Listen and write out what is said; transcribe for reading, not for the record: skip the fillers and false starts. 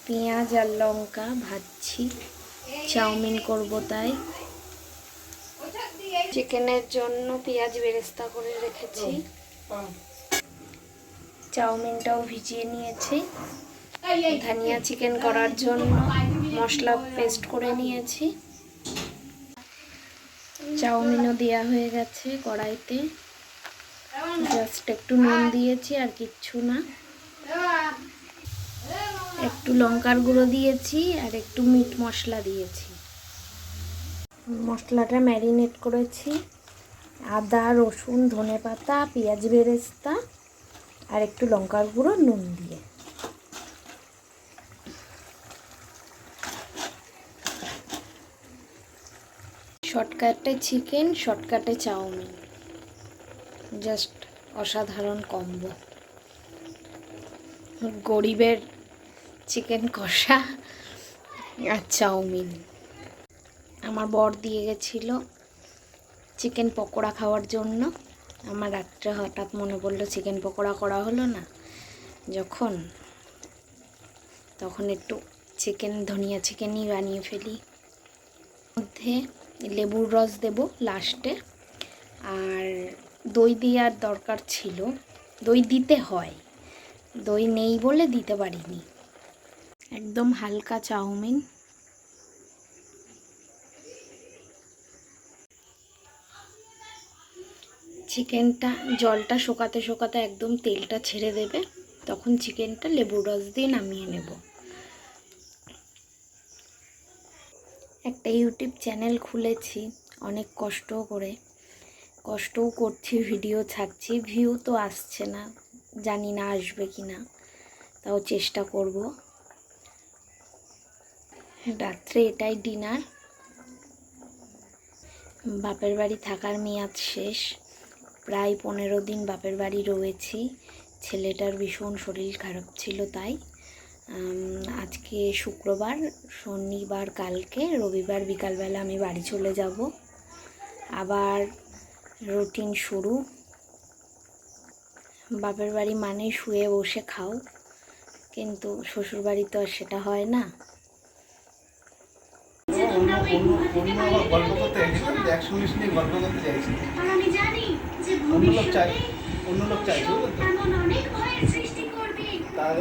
পেঁয়াজ আর লঙ্কা ভাজছি, চাউমিন করব তাই। চিকেনের জন্য পেঁয়াজ বেরেস্তা করে রেখেছি, চাউমিনটাও ভিজিয়ে নিয়েছি। ধনিয়া চিকেন করার জন্য মশলা পেস্ট করে নিয়েছি। চাউমিনও দেওয়া হয়ে গেছে কড়াইতে, জাস্ট একটু নুন দিয়েছি আর কিচ্ছু না। একটু লঙ্কার গুঁড়ো দিয়েছি আর একটু মিট মশলা দিয়েছি। মশলাটা ম্যারিনেট করেছি আদা, রসুন, ধনেপাতা, পেঁয়াজ বেরেস্তা আর একটু লঙ্কার গুঁড়ো, নুন দিয়ে। শর্টকাটে চিকেন, শর্টকাটে চাউমিন, জাস্ট অসাধারণ কম্বো। গরিবের চিকেন কষা আর চাউমিন। আমার বর দিয়ে গেছিল চিকেন পকোড়া খাওয়ার জন্য। আমার রাত্রে হঠাৎ মনে পড়লো চিকেন পকোড়া করা হলো না যখন, তখন একটু ধনিয়া চিকেনই বানিয়ে ফেলি। মধ্যে লেবুর রস দেব লাস্টে, আর দই দেওয়ার দরকার ছিল, দই দিতে হয়, দই নেই বলে দিতে পারিনি। একদম হালকা চাউমিন। চিকেনটা জলটা শুকাতে শুকাতে একদম তেলটা ছেড়ে দেবে, তখন চিকেনটা লেবুর রস দিয়ে নামিয়ে নেব। একটা ইউটিউব চ্যানেল খুলেছি অনেক কষ্টও করছি, ভিডিও ছাড়ছি, ভিউ তো আসছে না, জানি না আসবে কি না, তাও চেষ্টা করব। রাত্রে এটাই ডিনার। বাপের বাড়ি থাকার মেয়াদ শেষ, প্রায় 15 দিন বাপের বাড়ি রয়েছি। ছেলেটার ভীষণ শরীর খারাপ ছিল, তাই আজকে শুক্রবার, শনিবার কালকে, রবিবার বিকালবেলা আমি বাড়ি চলে যাব। আবার রুটিন শুরু। বাপের বাড়ি মানে শুয়ে বসে খাও, কিন্তু শ্বশুর বাড়ি তো আর সেটা হয় না। তাহলে